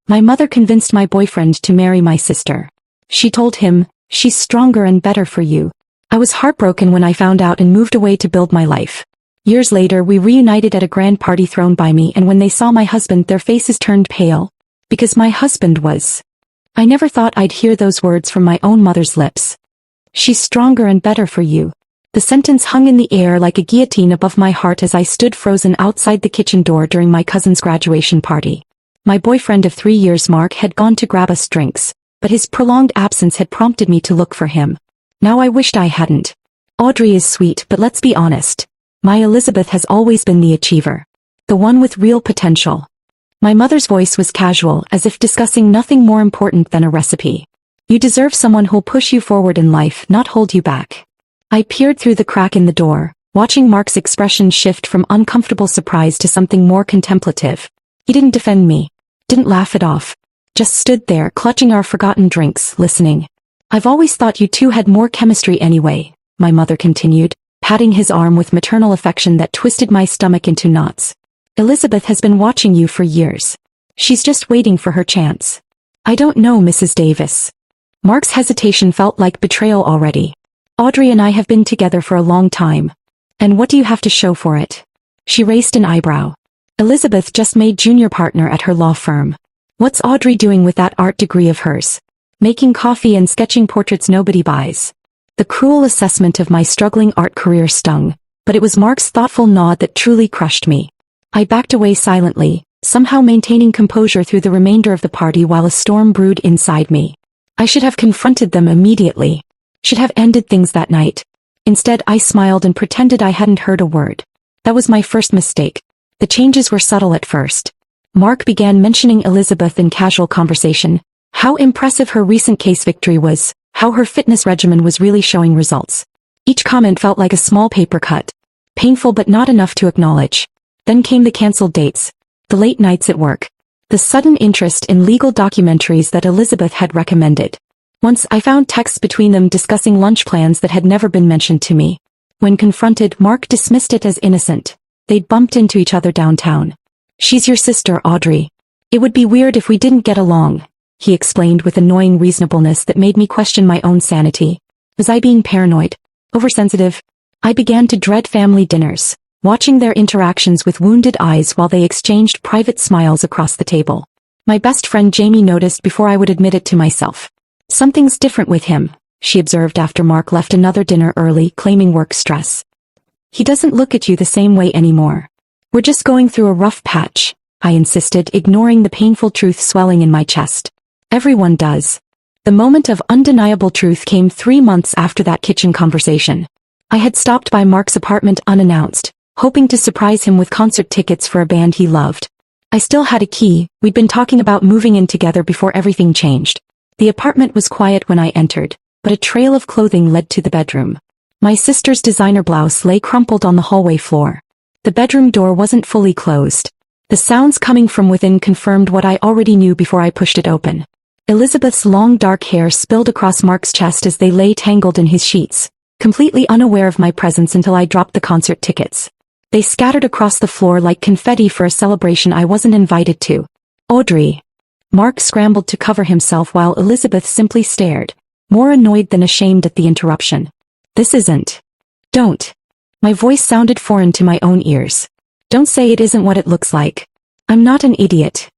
My mother convinced my boyfriend to marry my sister. She told him, "She's stronger and better for you." I was heartbroken when I found out and moved away to build my life. Years later we reunited at a grand party thrown by me, and when they saw my husband their faces turned pale. Because my husband was... I never thought I'd hear those words from my own mother's lips. "She's stronger and better for you." The sentence hung in the air like a guillotine above my heart as I stood frozen outside the kitchen door during my cousin's graduation party. My boyfriend of 3 years, Mark, had gone to grab us drinks, but his prolonged absence had prompted me to look for him. Now I wished I hadn't. Audrey is sweet, but let's be honest. My Elizabeth has always been the achiever. The one with real potential. My mother's voice was casual, as if discussing nothing more important than a recipe. "You deserve someone who'll push you forward in life, not hold you back." I peered through the crack in the door, watching Mark's expression shift from uncomfortable surprise to something more contemplative. He didn't defend me. Didn't laugh it off. Just stood there, clutching our forgotten drinks, listening. "I've always thought you two had more chemistry anyway," my mother continued, patting his arm with maternal affection that twisted my stomach into knots. "Elizabeth has been watching you for years. She's just waiting for her chance." "I don't know, Mrs. Davis." Mark's hesitation felt like betrayal already. "Audrey and I have been together for a long time. And what do you have to show for it?" She raised an eyebrow. "Elizabeth just made junior partner at her law firm. What's Audrey doing with that art degree of hers? Making coffee and sketching portraits nobody buys." The cruel assessment of my struggling art career stung, but it was Mark's thoughtful nod that truly crushed me. I backed away silently, somehow maintaining composure through the remainder of the party while a storm brewed inside me. I should have confronted them immediately. Should have ended things that night. Instead, I smiled and pretended I hadn't heard a word. That was my first mistake. The changes were subtle at first. Mark began mentioning Elizabeth in casual conversation, how impressive her recent case victory was, how her fitness regimen was really showing results. Each comment felt like a small paper cut. Painful but not enough to acknowledge. Then came the cancelled dates, the late nights at work, the sudden interest in legal documentaries that Elizabeth had recommended. Once I found texts between them discussing lunch plans that had never been mentioned to me. When confronted, Mark dismissed it as innocent. They'd bumped into each other downtown. "She's your sister, Audrey. It would be weird if we didn't get along," he explained with annoying reasonableness that made me question my own sanity. Was I being paranoid? Oversensitive? I began to dread family dinners, watching their interactions with wounded eyes while they exchanged private smiles across the table. My best friend Jamie noticed before I would admit it to myself. "Something's different with him," she observed after Mark left another dinner early, claiming work stress. "He doesn't look at you the same way anymore." "We're just going through a rough patch," I insisted, ignoring the painful truth swelling in my chest. "Everyone does." The moment of undeniable truth came 3 months after that kitchen conversation. I had stopped by Mark's apartment unannounced, hoping to surprise him with concert tickets for a band he loved. I still had a key. We'd been talking about moving in together before everything changed. The apartment was quiet when I entered, but a trail of clothing led to the bedroom. My sister's designer blouse lay crumpled on the hallway floor. The bedroom door wasn't fully closed. The sounds coming from within confirmed what I already knew before I pushed it open. Elizabeth's long dark hair spilled across Mark's chest as they lay tangled in his sheets, completely unaware of my presence until I dropped the concert tickets. They scattered across the floor like confetti for a celebration I wasn't invited to. "Audrey." Mark scrambled to cover himself while Elizabeth simply stared, more annoyed than ashamed at the interruption. "This isn't." "Don't." My voice sounded foreign to my own ears. "Don't say it isn't what it looks like. I'm not an idiot."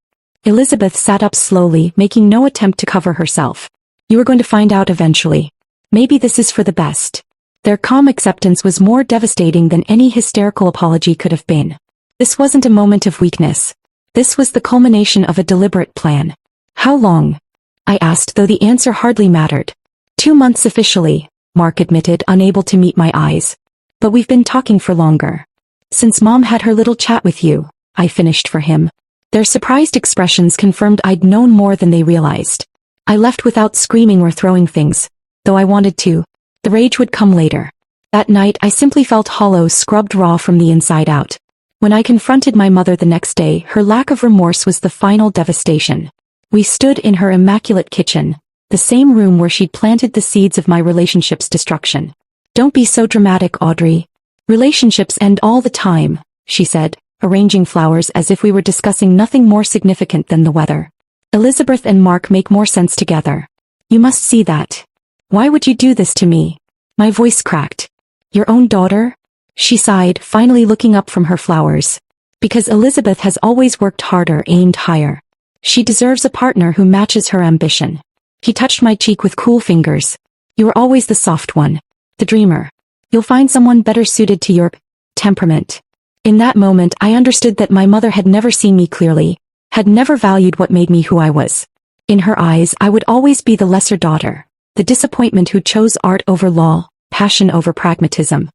Elizabeth sat up slowly, making no attempt to cover herself. "You are going to find out eventually. Maybe this is for the best." Their calm acceptance was more devastating than any hysterical apology could have been. This wasn't a moment of weakness. This was the culmination of a deliberate plan. "How long?" I asked, though the answer hardly mattered. 2 months officially, Mark admitted, unable to meet my eyes. "But we've been talking for longer. Since Mom had her little chat with you," I finished for him. Their surprised expressions confirmed I'd known more than they realized. I left without screaming or throwing things, though I wanted to. The rage would come later. That night I simply felt hollow, scrubbed raw from the inside out. When I confronted my mother the next day, her lack of remorse was the final devastation. We stood in her immaculate kitchen, the same room where she'd planted the seeds of my relationship's destruction. "Don't be so dramatic, Audrey. Relationships end all the time," she said, arranging flowers as if we were discussing nothing more significant than the weather. Elizabeth and Mark make more sense together. You must see that. Why would you do this to me? My voice cracked. Your own daughter? She sighed, finally looking up from her flowers. Because Elizabeth has always worked harder, aimed higher. She deserves a partner who matches her ambition. He touched my cheek with cool fingers. You are always the soft one. The dreamer. You'll find someone better suited to your temperament. In that moment I understood that my mother had never seen me clearly, had never valued what made me who I was. In her eyes I would always be the lesser daughter, the disappointment who chose art over law, passion over pragmatism.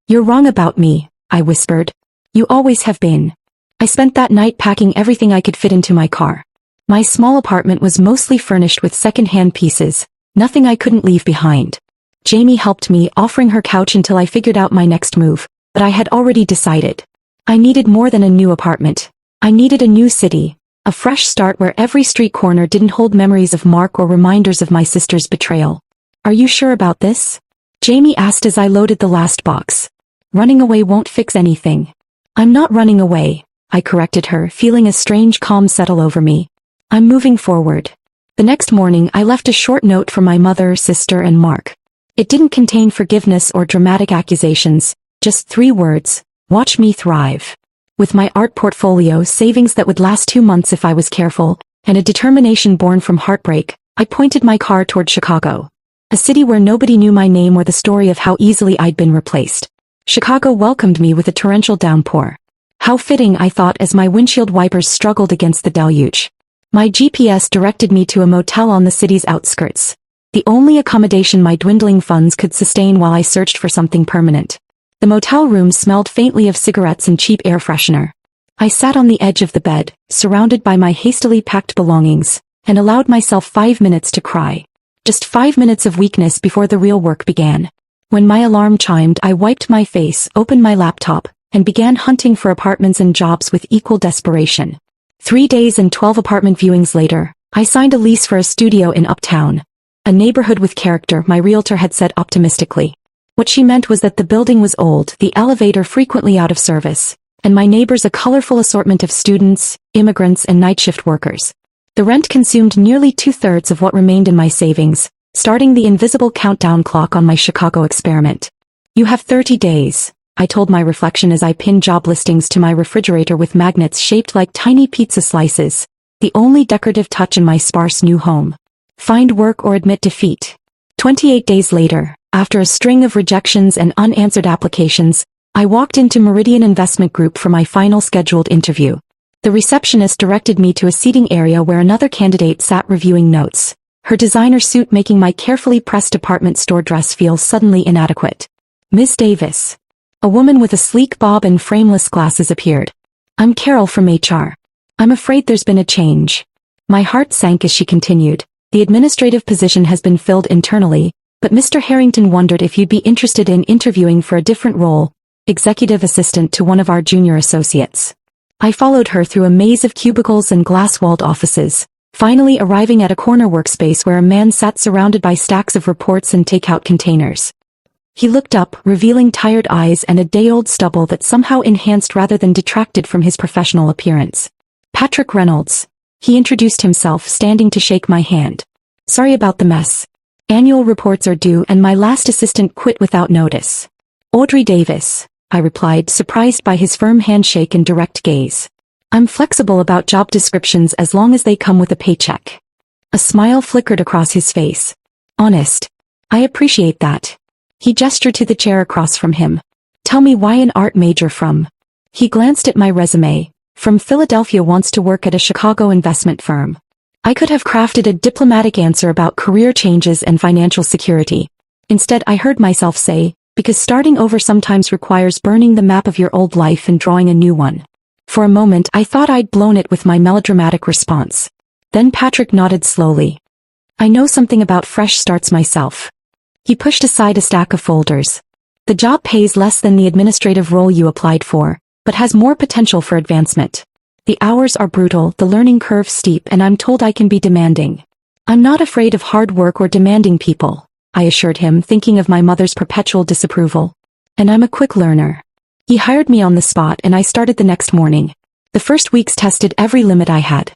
You're wrong about me, I whispered. You always have been. I spent that night packing everything I could fit into my car. My small apartment was mostly furnished with second-hand pieces, nothing I couldn't leave behind. Jamie helped me, offering her couch until I figured out my next move, but I had already decided. I needed more than a new apartment. I needed a new city, a fresh start where every street corner didn't hold memories of Mark or reminders of my sister's betrayal. Are you sure about this? Jamie asked as I loaded the last box. Running away won't fix anything. I'm not running away, I corrected her, feeling a strange calm settle over me. I'm moving forward. The next morning I left a short note for my mother, sister and Mark. It didn't contain forgiveness or dramatic accusations, just 3 words, watch me thrive. With my art portfolio, savings that would last 2 months if I was careful, and a determination born from heartbreak, I pointed my car toward Chicago. A city where nobody knew my name or the story of how easily I'd been replaced. Chicago welcomed me with a torrential downpour. How fitting, I thought as my windshield wipers struggled against the deluge. My GPS directed me to a motel on the city's outskirts. The only accommodation my dwindling funds could sustain while I searched for something permanent. The motel room smelled faintly of cigarettes and cheap air freshener. I sat on the edge of the bed, surrounded by my hastily packed belongings, and allowed myself 5 minutes to cry. Just 5 minutes of weakness before the real work began. When my alarm chimed, I wiped my face, opened my laptop, and began hunting for apartments and jobs with equal desperation. 3 days and 12 apartment viewings later, I signed a lease for a studio in Uptown. A neighborhood with character, my realtor had said optimistically. What she meant was that the building was old, the elevator frequently out of service, and my neighbors a colorful assortment of students, immigrants and night shift workers. The rent consumed nearly 2/3 of what remained in my savings, starting the invisible countdown clock on my Chicago experiment. You have 30 days. I told my reflection as I pinned job listings to my refrigerator with magnets shaped like tiny pizza slices, the only decorative touch in my sparse new home. Find work or admit defeat. 28 days later, after a string of rejections and unanswered applications, I walked into Meridian Investment Group for my final scheduled interview. The receptionist directed me to a seating area where another candidate sat reviewing notes, her designer suit making my carefully pressed department store dress feel suddenly inadequate. Miss Davis. A woman with a sleek bob and frameless glasses appeared. I'm Carol from HR. I'm afraid there's been a change. My heart sank as she continued. The administrative position has been filled internally, but Mr. Harrington wondered if you'd be interested in interviewing for a different role, executive assistant to one of our junior associates. I followed her through a maze of cubicles and glass-walled offices, finally arriving at a corner workspace where a man sat surrounded by stacks of reports and takeout containers. He looked up, revealing tired eyes and a day-old stubble that somehow enhanced rather than detracted from his professional appearance. Patrick Reynolds. He introduced himself, standing to shake my hand. Sorry about the mess. Annual reports are due and my last assistant quit without notice. Audrey Davis, I replied, surprised by his firm handshake and direct gaze. I'm flexible about job descriptions as long as they come with a paycheck. A smile flickered across his face. Honest. I appreciate that. He gestured to the chair across from him. Tell me why an art major from. He glanced at my resume. From Philadelphia, wants to work at a Chicago investment firm. I could have crafted a diplomatic answer about career changes and financial security. Instead, I heard myself say, because starting over sometimes requires burning the map of your old life and drawing a new one. For a moment, I thought I'd blown it with my melodramatic response. Then Patrick nodded slowly. I know something about fresh starts myself. He pushed aside a stack of folders. The job pays less than the administrative role you applied for, but has more potential for advancement. The hours are brutal, the learning curve steep, and I'm told I can be demanding. I'm not afraid of hard work or demanding people, I assured him, thinking of my mother's perpetual disapproval. And I'm a quick learner. He hired me on the spot and I started the next morning. The first weeks tested every limit I had.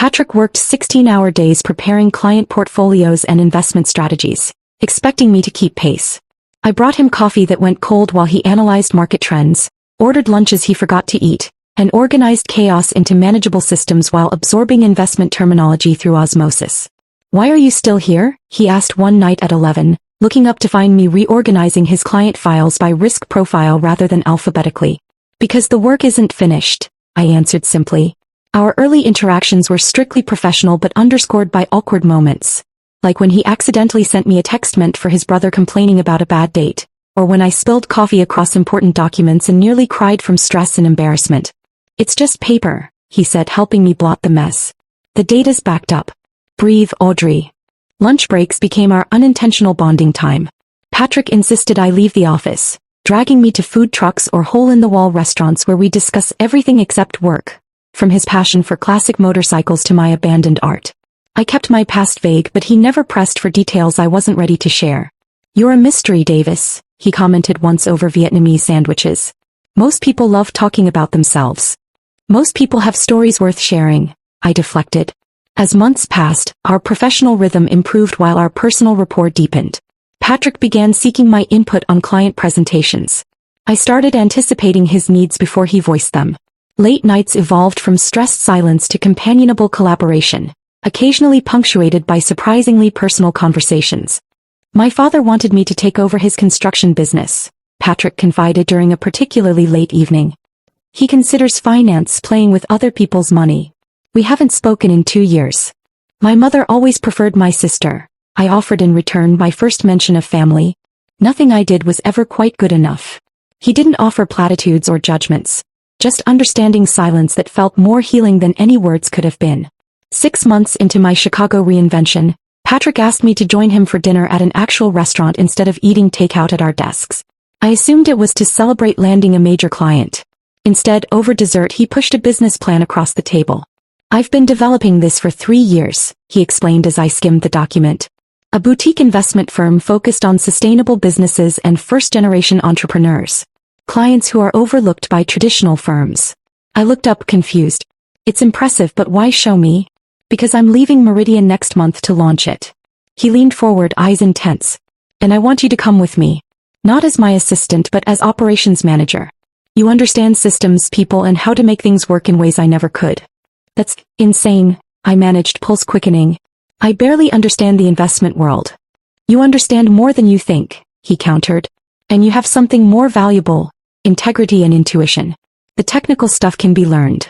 Patrick worked 16-hour days preparing client portfolios and investment strategies, expecting me to keep pace. I brought him coffee that went cold while he analyzed market trends, ordered lunches he forgot to eat, and organized chaos into manageable systems while absorbing investment terminology through osmosis. "Why are you still here?" he asked one night at 11, looking up to find me reorganizing his client files by risk profile rather than alphabetically. "Because the work isn't finished," I answered simply. Our early interactions were strictly professional but underscored by awkward moments, like when he accidentally sent me a text meant for his brother complaining about a bad date, or when I spilled coffee across important documents and nearly cried from stress and embarrassment. "It's just paper," he said, helping me blot the mess. "The data's backed up. Breathe, Audrey." Lunch breaks became our unintentional bonding time. Patrick insisted I leave the office, dragging me to food trucks or hole-in-the-wall restaurants where we discuss everything except work, from his passion for classic motorcycles to my abandoned art. I kept my past vague, but he never pressed for details I wasn't ready to share. "You're a mystery, Davis," he commented once over Vietnamese sandwiches. "Most people love talking about themselves. Most people have stories worth sharing," I deflected. As months passed, our professional rhythm improved while our personal rapport deepened. Patrick began seeking my input on client presentations. I started anticipating his needs before he voiced them. Late nights evolved from stressed silence to companionable collaboration, occasionally punctuated by surprisingly personal conversations. "My father wanted me to take over his construction business," Patrick confided during a particularly late evening. "He considers finance playing with other people's money. We haven't spoken in 2 years. My mother always preferred my sister," I offered in return my first mention of family. Nothing I did was ever quite good enough. He didn't offer platitudes or judgments, just understanding silence that felt more healing than any words could have been. 6 months into my Chicago reinvention, Patrick asked me to join him for dinner at an actual restaurant instead of eating takeout at our desks. I assumed it was to celebrate landing a major client. Instead, over dessert he pushed a business plan across the table. "I've been developing this for 3 years, he explained as I skimmed the document. "A boutique investment firm focused on sustainable businesses and first-generation entrepreneurs. Clients who are overlooked by traditional firms." I looked up confused. "It's impressive, but why show me?" "Because I'm leaving Meridian next month to launch it." He leaned forward, eyes intense. "And I want you to come with me. Not as my assistant but as operations manager. You understand systems, people, and how to make things work in ways I never could." "That's insane," I managed, pulse quickening. "I barely understand the investment world." "You understand more than you think," he countered. "And you have something more valuable: integrity and intuition. The technical stuff can be learned."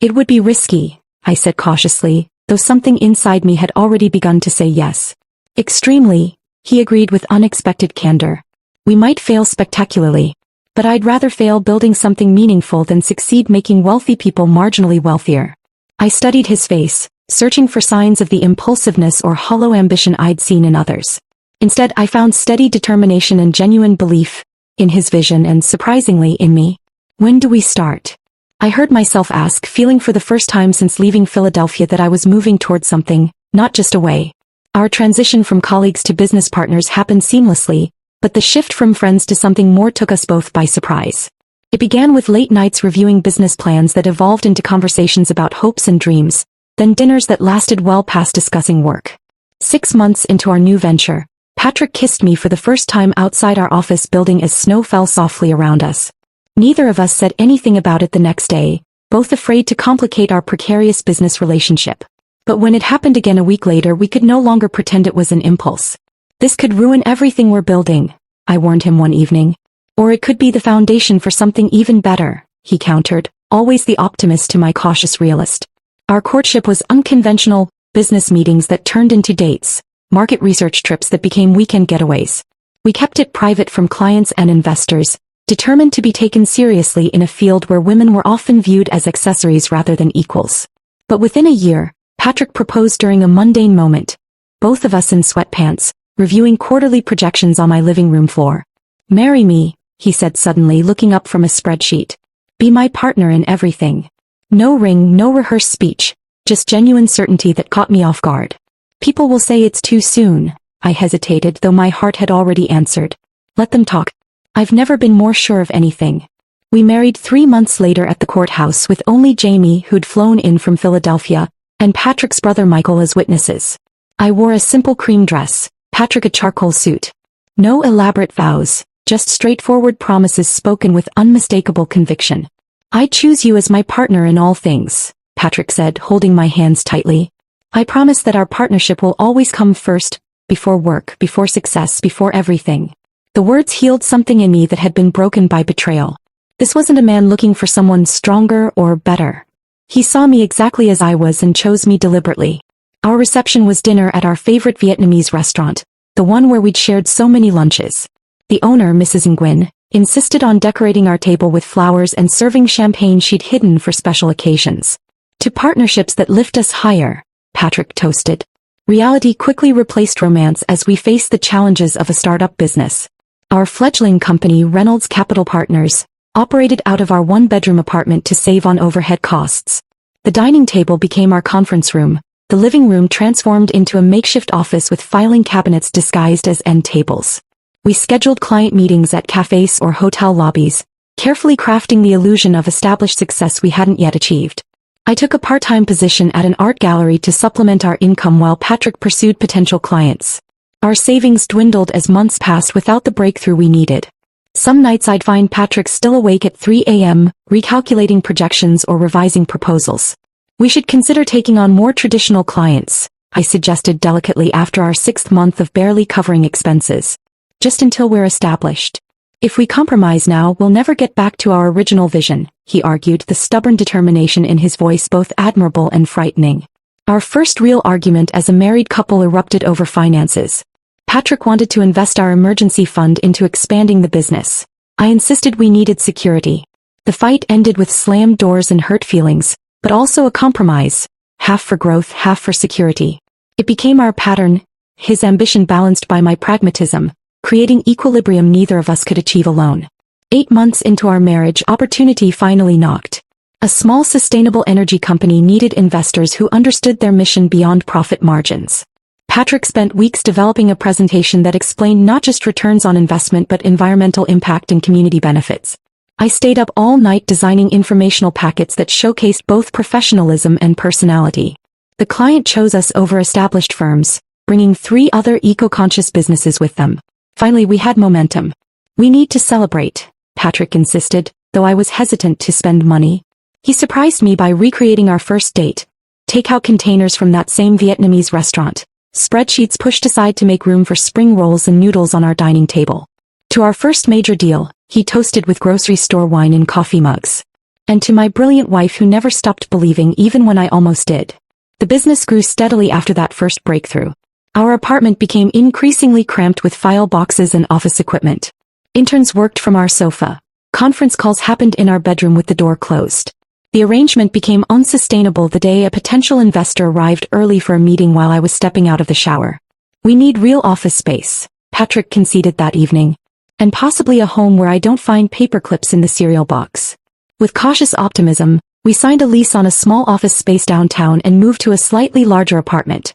"It would be risky," I said cautiously, though something inside me had already begun to say yes. "Extremely," he agreed with unexpected candor. "We might fail spectacularly, but I'd rather fail building something meaningful than succeed making wealthy people marginally wealthier." I studied his face, searching for signs of the impulsiveness or hollow ambition I'd seen in others. Instead, I found steady determination and genuine belief in his vision and, surprisingly, in me. "When do we start?" I heard myself ask, feeling for the first time since leaving Philadelphia that I was moving towards something, not just away. Our transition from colleagues to business partners happened seamlessly, but the shift from friends to something more took us both by surprise. It began with late nights reviewing business plans that evolved into conversations about hopes and dreams, then dinners that lasted well past discussing work. 6 months into our new venture, Patrick kissed me for the first time outside our office building as snow fell softly around us. Neither of us said anything about it the next day, both afraid to complicate our precarious business relationship. But when it happened again a week later, we could no longer pretend it was an impulse. "This could ruin everything we're building," I warned him one evening. "Or it could be the foundation for something even better," he countered, always the optimist to my cautious realist. Our courtship was unconventional: business meetings that turned into dates, market research trips that became weekend getaways. We kept it private from clients and investors, determined to be taken seriously in a field where women were often viewed as accessories rather than equals. But within a year, Patrick proposed during a mundane moment, both of us in sweatpants, reviewing quarterly projections on my living room floor. "Marry me," he said suddenly, looking up from a spreadsheet. "Be my partner in everything." No ring, no rehearsed speech, just genuine certainty that caught me off guard. "People will say it's too soon," I hesitated, though my heart had already answered. "Let them talk. I've never been more sure of anything." We married 3 months later at the courthouse with only Jamie, who'd flown in from Philadelphia, and Patrick's brother Michael as witnesses. I wore a simple cream dress, Patrick a charcoal suit. No elaborate vows, just straightforward promises spoken with unmistakable conviction. "I choose you as my partner in all things," Patrick said, holding my hands tightly. "I promise that our partnership will always come first, before work, before success, before everything." The words healed something in me that had been broken by betrayal. This wasn't a man looking for someone stronger or better. He saw me exactly as I was and chose me deliberately. Our reception was dinner at our favorite Vietnamese restaurant, the one where we'd shared so many lunches. The owner, Mrs. Nguyen, insisted on decorating our table with flowers and serving champagne she'd hidden for special occasions. "To partnerships that lift us higher," Patrick toasted. Reality quickly replaced romance as we faced the challenges of a startup business. Our fledgling company, Reynolds Capital Partners, operated out of our one-bedroom apartment to save on overhead costs. The dining table became our conference room, the living room transformed into a makeshift office with filing cabinets disguised as end tables. We scheduled client meetings at cafes or hotel lobbies, carefully crafting the illusion of established success we hadn't yet achieved. I took a part-time position at an art gallery to supplement our income while Patrick pursued potential clients. Our savings dwindled as months passed without the breakthrough we needed. Some nights I'd find Patrick still awake at 3 a.m., recalculating projections or revising proposals. "We should consider taking on more traditional clients," I suggested delicately after our 6th month of barely covering expenses. "Just until we're established. If we compromise now, we'll never get back to our original vision," he argued, the stubborn determination in his voice both admirable and frightening. Our first real argument as a married couple erupted over finances. Patrick wanted to invest our emergency fund into expanding the business. I insisted we needed security. The fight ended with slammed doors and hurt feelings, but also a compromise, half for growth, half for security. It became our pattern, his ambition balanced by my pragmatism, creating equilibrium neither of us could achieve alone. 8 months into our marriage, opportunity finally knocked. A small sustainable energy company needed investors who understood their mission beyond profit margins. Patrick spent weeks developing a presentation that explained not just returns on investment but environmental impact and community benefits. I stayed up all night designing informational packets that showcased both professionalism and personality. The client chose us over established firms, bringing 3 other eco-conscious businesses with them. Finally, we had momentum. "We need to celebrate," Patrick insisted, though I was hesitant to spend money. He surprised me by recreating our first date. Takeout containers from that same Vietnamese restaurant. Spreadsheets pushed aside to make room for spring rolls and noodles on our dining table. To our first major deal, he toasted with grocery store wine in coffee mugs. And to my brilliant wife who never stopped believing even when I almost did. The business grew steadily after that first breakthrough. Our apartment became increasingly cramped with file boxes and office equipment. Interns worked from our sofa. Conference calls happened in our bedroom with the door closed. The arrangement became unsustainable the day a potential investor arrived early for a meeting while I was stepping out of the shower. "We need real office space," Patrick conceded that evening. "And possibly a home where I don't find paper clips in the cereal box." With cautious optimism, we signed a lease on a small office space downtown and moved to a slightly larger apartment.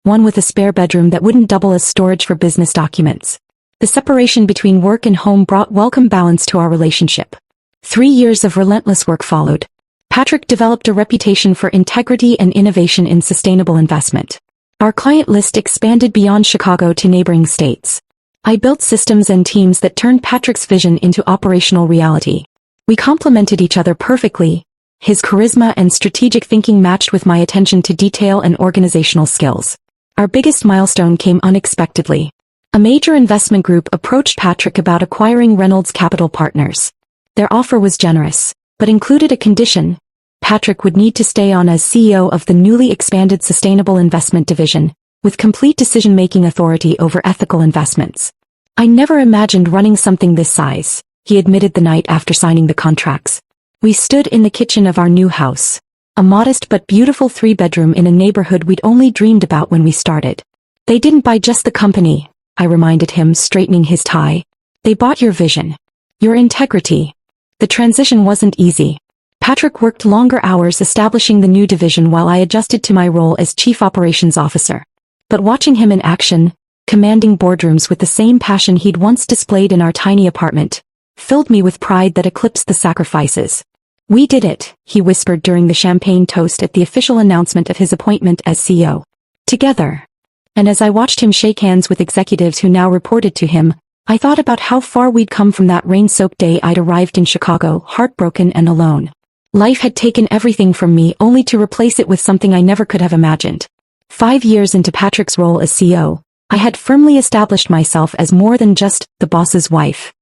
One with a spare bedroom that wouldn't double as storage for business documents. The separation between work and home brought welcome balance to our relationship. 3 years of relentless work followed. Patrick developed a reputation for integrity and innovation in sustainable investment. Our client list expanded beyond Chicago to neighboring states. I built systems and teams that turned Patrick's vision into operational reality. We complemented each other perfectly. His charisma and strategic thinking matched with my attention to detail and organizational skills. Our biggest milestone came unexpectedly. A major investment group approached Patrick about acquiring Reynolds Capital Partners. Their offer was generous, but included a condition. Patrick would need to stay on as CEO of the newly expanded Sustainable Investment Division, with complete decision-making authority over ethical investments. "I never imagined running something this size," he admitted the night after signing the contracts. We stood in the kitchen of our new house, a modest but beautiful 3-bedroom in a neighborhood we'd only dreamed about when we started. "They didn't buy just the company," I reminded him, straightening his tie. "They bought your vision. Your integrity." The transition wasn't easy. Patrick worked longer hours establishing the new division while I adjusted to my role as Chief Operations Officer. But watching him in action, commanding boardrooms with the same passion he'd once displayed in our tiny apartment, filled me with pride that eclipsed the sacrifices. "We did it," he whispered during the champagne toast at the official announcement of his appointment as CEO. "Together." And as I watched him shake hands with executives who now reported to him, I thought about how far we'd come from that rain-soaked day I'd arrived in Chicago, heartbroken and alone. Life had taken everything from me only to replace it with something I never could have imagined. 5 years into Patrick's role as CEO, I had firmly established myself as more than just the boss's wife.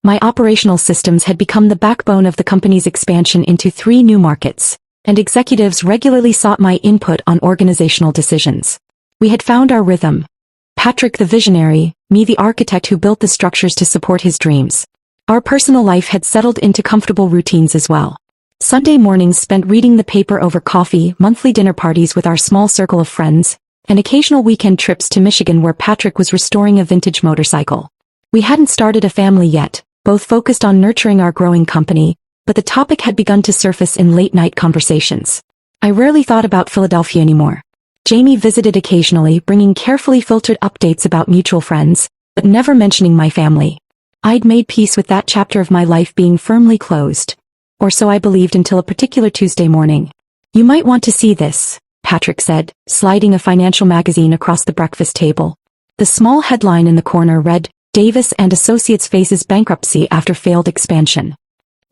My operational systems had become the backbone of the company's expansion into 3 new markets, and executives regularly sought my input on organizational decisions. We had found our rhythm. Patrick the visionary, me the architect who built the structures to support his dreams. Our personal life had settled into comfortable routines as well. Sunday mornings spent reading the paper over coffee, monthly dinner parties with our small circle of friends, and occasional weekend trips to Michigan where Patrick was restoring a vintage motorcycle. We hadn't started a family yet, both focused on nurturing our growing company, but the topic had begun to surface in late-night conversations. I rarely thought about Philadelphia anymore. Jamie visited occasionally, bringing carefully filtered updates about mutual friends, but never mentioning my family. I'd made peace with that chapter of my life being firmly closed. Or so I believed until a particular Tuesday morning. "You might want to see this," Patrick said, sliding a financial magazine across the breakfast table. The small headline in the corner read, "Davis and Associates faces bankruptcy after failed expansion."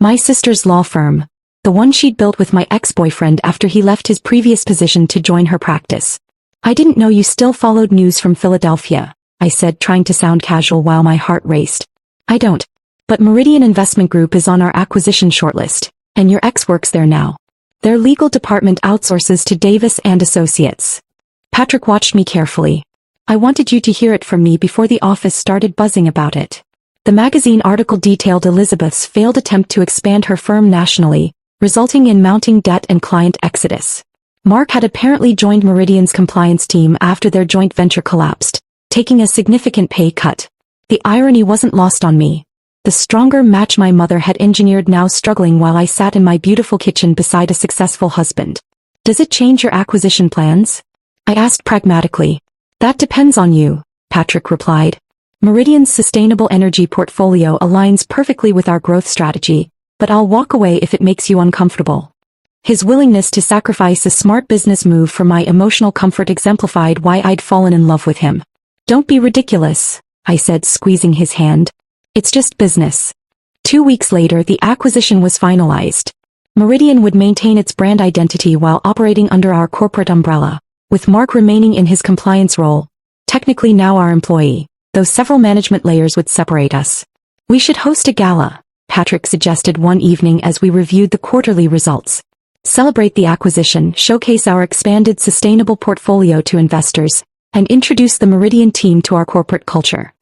My sister's law firm, the one she'd built with my ex-boyfriend after he left his previous position to join her practice. "I didn't know you still followed news from Philadelphia," I said, trying to sound casual while my heart raced. "I don't. But Meridian Investment Group is on our acquisition shortlist, and your ex works there now. Their legal department outsources to Davis and Associates." Patrick watched me carefully. "I wanted you to hear it from me before the office started buzzing about it." The magazine article detailed Elizabeth's failed attempt to expand her firm nationally, resulting in mounting debt and client exodus. Mark had apparently joined Meridian's compliance team after their joint venture collapsed, taking a significant pay cut. The irony wasn't lost on me. The stronger match my mother had engineered now struggling while I sat in my beautiful kitchen beside a successful husband. "Does it change your acquisition plans?" I asked pragmatically. "That depends on you," Patrick replied. "Meridian's sustainable energy portfolio aligns perfectly with our growth strategy, but I'll walk away if it makes you uncomfortable." His willingness to sacrifice a smart business move for my emotional comfort exemplified why I'd fallen in love with him. "Don't be ridiculous," I said, squeezing his hand. "It's just business." 2 weeks later, the acquisition was finalized. Meridian would maintain its brand identity while operating under our corporate umbrella, with Mark remaining in his compliance role, technically now our employee, though several management layers would separate us. "We should host a gala," Patrick suggested one evening as we reviewed the quarterly results. "Celebrate the acquisition, showcase our expanded sustainable portfolio to investors, and introduce the Meridian team to our corporate culture."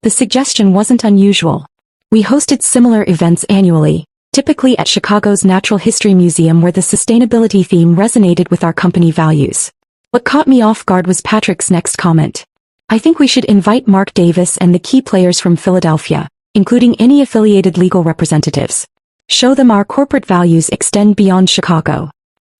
The suggestion wasn't unusual. We hosted similar events annually, typically at Chicago's Natural History Museum where the sustainability theme resonated with our company values. What caught me off guard was Patrick's next comment. "I think we should invite Mark Davis and the key players from Philadelphia, including any affiliated legal representatives. Show them our corporate values extend beyond Chicago."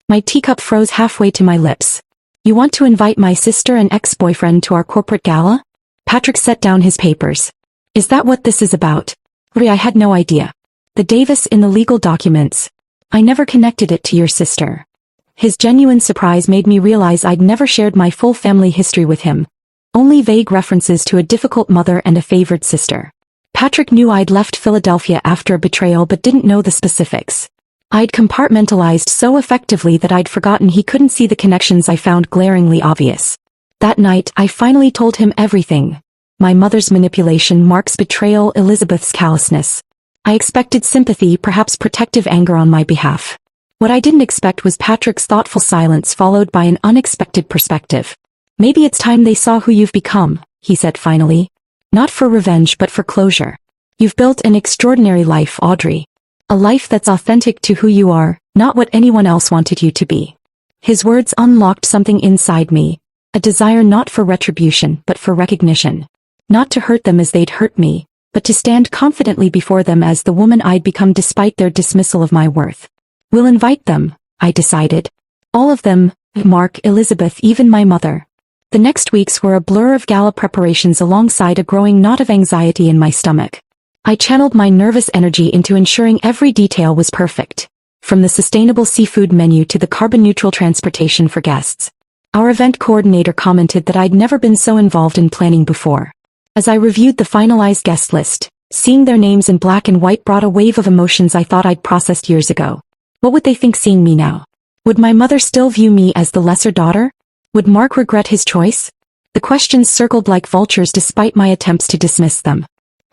My teacup froze halfway to my lips. "You want to invite my sister and ex-boyfriend to our corporate gala?" Patrick set down his papers. "Is that what this is about?" I had no idea. "The Davis in the legal documents. I never connected it to your sister." His genuine surprise made me realize I'd never shared my full family history with him. Only vague references to a difficult mother and a favored sister. Patrick knew I'd left Philadelphia after a betrayal but didn't know the specifics. I'd compartmentalized so effectively that I'd forgotten he couldn't see the connections I found glaringly obvious. That night, I finally told him everything. My mother's manipulation, Mark's betrayal, Elizabeth's callousness. I expected sympathy, perhaps protective anger on my behalf. What I didn't expect was Patrick's thoughtful silence followed by an unexpected perspective. "Maybe it's time they saw who you've become," he said finally. "Not for revenge but for closure. You've built an extraordinary life, Audrey. A life that's authentic to who you are, not what anyone else wanted you to be." His words unlocked something inside me. A desire not for retribution but for recognition. Not to hurt them as they'd hurt me, but to stand confidently before them as the woman I'd become despite their dismissal of my worth. "We'll invite them," I decided. "All of them, Mark, Elizabeth, even my mother." The next weeks were a blur of gala preparations alongside a growing knot of anxiety in my stomach. I channeled my nervous energy into ensuring every detail was perfect. from the sustainable seafood menu to the carbon-neutral transportation for guests. Our event coordinator commented that I'd never been so involved in planning before. As I reviewed the finalized guest list, seeing their names in black and white brought a wave of emotions I thought I'd processed years ago. What would they think seeing me now? Would my mother still view me as the lesser daughter? Would Mark regret his choice? The questions circled like vultures despite my attempts to dismiss them.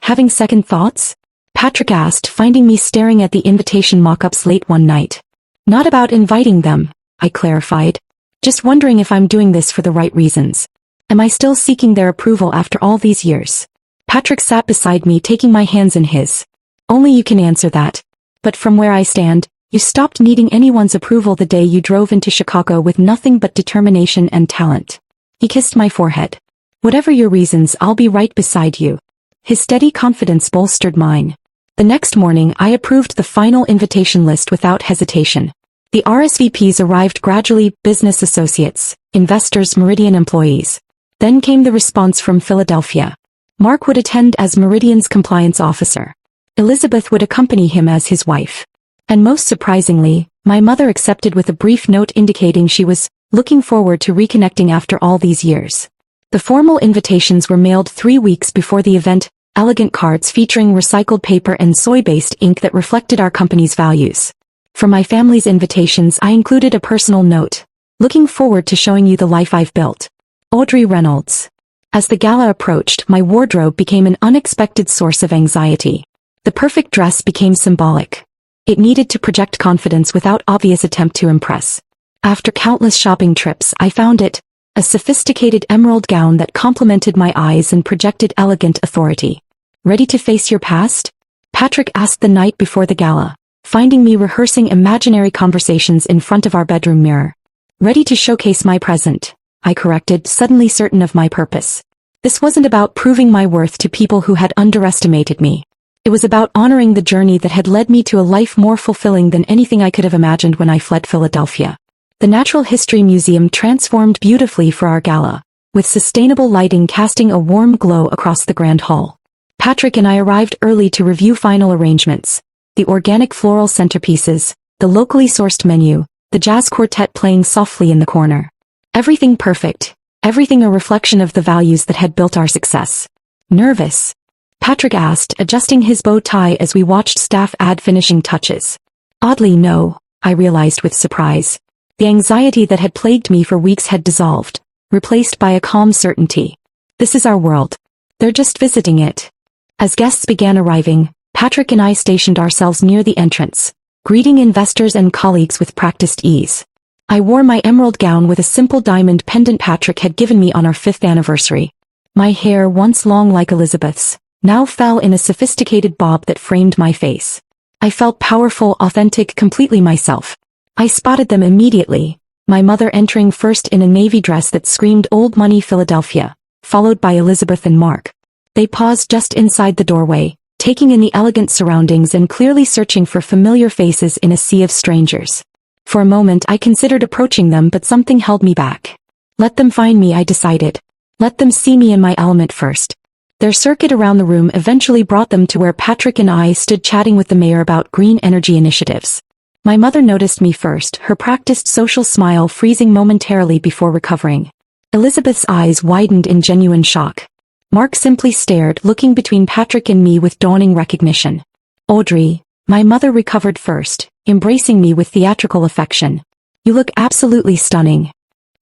Having second thoughts? Patrick asked, finding me staring at the invitation mock-ups late one night. Not about inviting them, I clarified. Just wondering if I'm doing this for the right reasons. Am I still seeking their approval after all these years? Patrick sat beside me, taking my hands in his. Only you can answer that. But from where I stand, you stopped needing anyone's approval the day you drove into Chicago with nothing but determination and talent. He kissed my forehead. Whatever your reasons, I'll be right beside you. His steady confidence bolstered mine. The next morning, I approved the final invitation list without hesitation. The RSVPs arrived gradually: business associates, investors, Meridian employees. Then came the response from Philadelphia. Mark would attend as Meridian's compliance officer. Elizabeth would accompany him as his wife. And most surprisingly, my mother accepted with a brief note indicating she was looking forward to reconnecting after all these years. The formal invitations were mailed 3 weeks before the event, elegant cards featuring recycled paper and soy-based ink that reflected our company's values. For my family's invitations, I included a personal note. Looking forward to showing you the life I've built. Audrey Reynolds. As the gala approached, my wardrobe became an unexpected source of anxiety. The perfect dress became symbolic. It needed to project confidence without obvious attempt to impress. After countless shopping trips, I found it, a sophisticated emerald gown that complemented my eyes and projected elegant authority. Ready to face your past? Patrick asked the night before the gala, finding me rehearsing imaginary conversations in front of our bedroom mirror. Ready to showcase my present, I corrected, suddenly certain of my purpose. This wasn't about proving my worth to people who had underestimated me. It was about honoring the journey that had led me to a life more fulfilling than anything I could have imagined when I fled Philadelphia. The Natural History Museum transformed beautifully for our gala, with sustainable lighting casting a warm glow across the grand hall. Patrick and I arrived early to review final arrangements, the organic floral centerpieces, the locally sourced menu, the jazz quartet playing softly in the corner. Everything perfect, everything a reflection of the values that had built our success. Nervous? Patrick asked, adjusting his bow tie as we watched staff add finishing touches. Oddly, no, I realized with surprise. The anxiety that had plagued me for weeks had dissolved, replaced by a calm certainty. This is our world. They're just visiting it. As guests began arriving, Patrick and I stationed ourselves near the entrance, greeting investors and colleagues with practiced ease. I wore my emerald gown with a simple diamond pendant Patrick had given me on our 5th anniversary. My hair, once long like Elizabeth's, now fell in a sophisticated bob that framed my face. I felt powerful, authentic, completely myself. I spotted them immediately, my mother entering first in a navy dress that screamed Old Money Philadelphia, followed by Elizabeth and Mark. They paused just inside the doorway, taking in the elegant surroundings and clearly searching for familiar faces in a sea of strangers. For a moment I considered approaching them, but something held me back. Let them find me, I decided. Let them see me in my element first. Their circuit around the room eventually brought them to where Patrick and I stood chatting with the mayor about green energy initiatives. My mother noticed me first, her practiced social smile freezing momentarily before recovering. Elizabeth's eyes widened in genuine shock. Mark simply stared, looking between Patrick and me with dawning recognition. Audrey, my mother recovered first, embracing me with theatrical affection. You look absolutely stunning.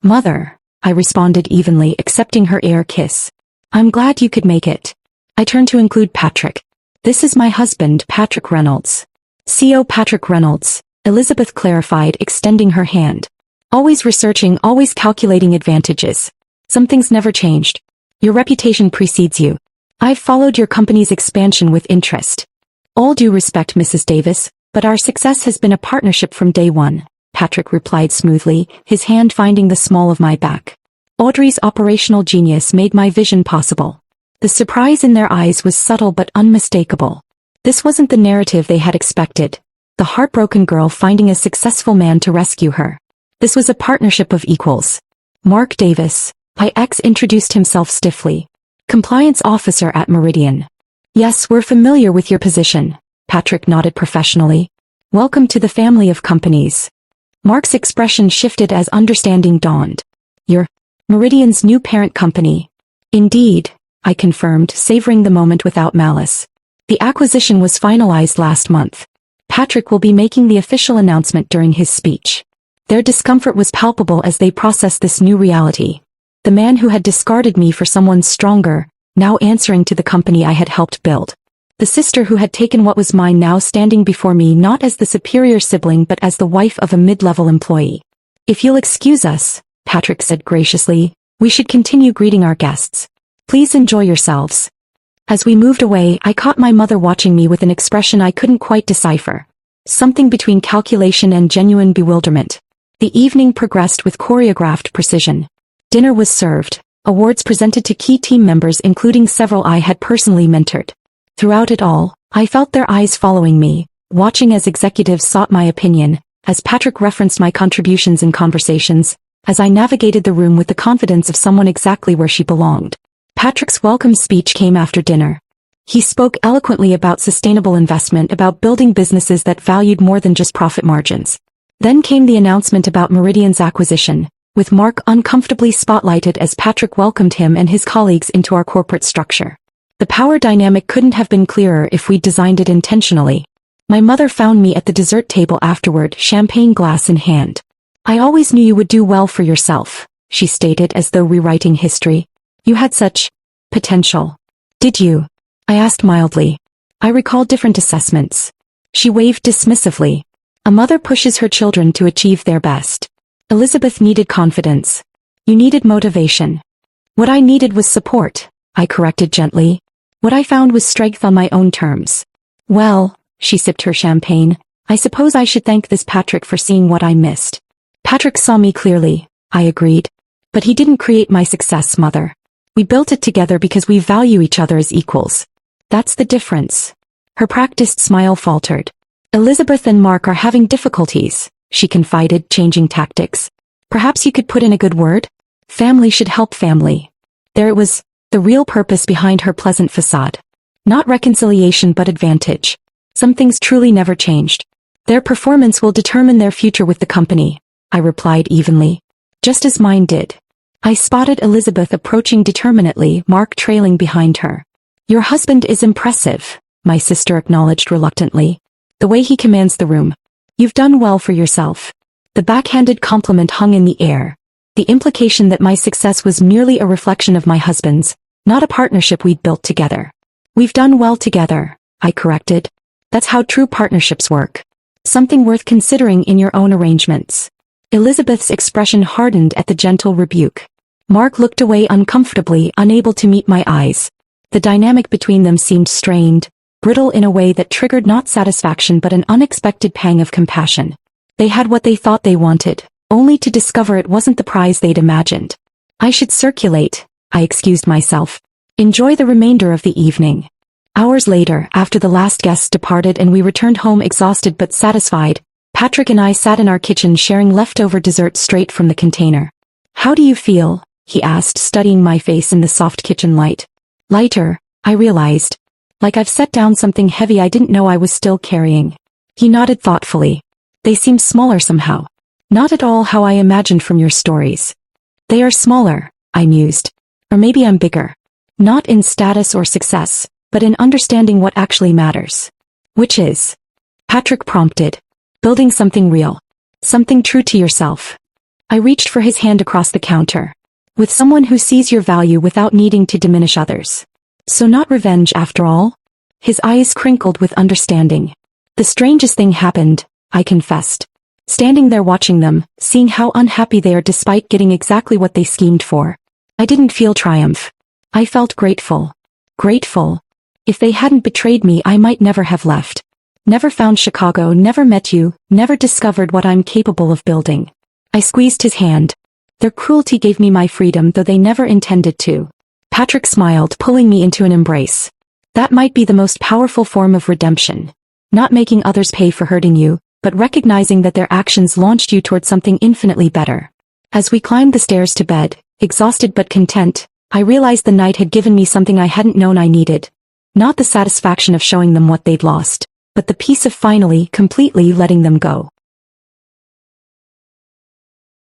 Mother, I responded evenly, accepting her air kiss. I'm glad you could make it. I turned to include Patrick. This is my husband, Patrick Reynolds. CO Patrick Reynolds, Elizabeth clarified, extending her hand. Always researching, always calculating advantages. Some things never changed. Your reputation precedes you. I've followed your company's expansion with interest. All due respect, Mrs. Davis, but our success has been a partnership from day one, Patrick replied smoothly, his hand finding the small of my back. Audrey's operational genius made my vision possible. The surprise in their eyes was subtle but unmistakable. This wasn't the narrative they had expected. The heartbroken girl finding a successful man to rescue her. This was a partnership of equals. Mark Davis, IX introduced himself stiffly. Compliance officer at Meridian. Yes, we're familiar with your position, Patrick nodded professionally. Welcome to the family of companies. Mark's expression shifted as understanding dawned. You're Meridian's new parent company. Indeed, I confirmed, savoring the moment without malice. The acquisition was finalized last month. Patrick will be making the official announcement during his speech. Their discomfort was palpable as they processed this new reality. The man who had discarded me for someone stronger, now answering to the company I had helped build. The sister who had taken what was mine now standing before me not as the superior sibling but as the wife of a mid-level employee. If you'll excuse us, Patrick said graciously, we should continue greeting our guests. Please enjoy yourselves. As we moved away, I caught my mother watching me with an expression I couldn't quite decipher. Something between calculation and genuine bewilderment. The evening progressed with choreographed precision. Dinner was served, awards presented to key team members including several I had personally mentored. Throughout it all, I felt their eyes following me, watching as executives sought my opinion, as Patrick referenced my contributions in conversations, as I navigated the room with the confidence of someone exactly where she belonged. Patrick's welcome speech came after dinner. He spoke eloquently about sustainable investment, about building businesses that valued more than just profit margins. Then came the announcement about Meridian's acquisition, with Mark uncomfortably spotlighted as Patrick welcomed him and his colleagues into our corporate structure. The power dynamic couldn't have been clearer if we'd designed it intentionally. My mother found me at the dessert table afterward, champagne glass in hand. I always knew you would do well for yourself, she stated as though rewriting history. You had such potential. Did you? I asked mildly. I recalled different assessments. She waved dismissively. A mother pushes her children to achieve their best. Elizabeth needed confidence. You needed motivation. What I needed was support, I corrected gently. What I found was strength on my own terms. Well, she sipped her champagne, I suppose I should thank this Patrick for seeing what I missed. Patrick saw me clearly, I agreed. But he didn't create my success, Mother. We built it together because we value each other as equals. That's the difference. Her practiced smile faltered. Elizabeth and Mark are having difficulties, she confided, changing tactics. Perhaps you could put in a good word? Family should help family. There it was, the real purpose behind her pleasant facade. Not reconciliation but advantage. Some things truly never changed. Their performance will determine their future with the company, I replied evenly. Just as mine did. I spotted Elizabeth approaching determinately, Mark trailing behind her. Your husband is impressive, my sister acknowledged reluctantly. The way he commands the room. You've done well for yourself. The backhanded compliment hung in the air. The implication that my success was merely a reflection of my husband's, not a partnership we'd built together. We've done well together, I corrected. That's how true partnerships work. Something worth considering in your own arrangements. Elizabeth's expression hardened at the gentle rebuke. Mark looked away uncomfortably, unable to meet my eyes. The dynamic between them seemed strained, brittle in a way that triggered not satisfaction but an unexpected pang of compassion. They had what they thought they wanted, only to discover it wasn't the prize they'd imagined. I should circulate, I excused myself. Enjoy the remainder of the evening. Hours later, after the last guests departed and we returned home exhausted but satisfied, Patrick and I sat in our kitchen sharing leftover dessert straight from the container. How do you feel? He asked, studying my face in the soft kitchen light. Lighter, I realized. Like I've set down something heavy I didn't know I was still carrying. He nodded thoughtfully. They seem smaller somehow. Not at all how I imagined from your stories. They are smaller, I mused. Or maybe I'm bigger. Not in status or success, but in understanding what actually matters. Which is? Patrick prompted. Building something real. Something true to yourself. I reached for his hand across the counter. With someone who sees your value without needing to diminish others. So not revenge after all? His eyes crinkled with understanding. The strangest thing happened, I confessed. Standing there watching them, seeing how unhappy they are despite getting exactly what they schemed for. I didn't feel triumph. I felt grateful. Grateful. If they hadn't betrayed me, I might never have left. Never found Chicago, never met you, never discovered what I'm capable of building. I squeezed his hand. Their cruelty gave me my freedom, though they never intended to. Patrick smiled, pulling me into an embrace. That might be the most powerful form of redemption. Not making others pay for hurting you, but recognizing that their actions launched you toward something infinitely better. As we climbed the stairs to bed, exhausted but content, I realized the night had given me something I hadn't known I needed. Not the satisfaction of showing them what they'd lost, but the peace of finally, completely letting them go.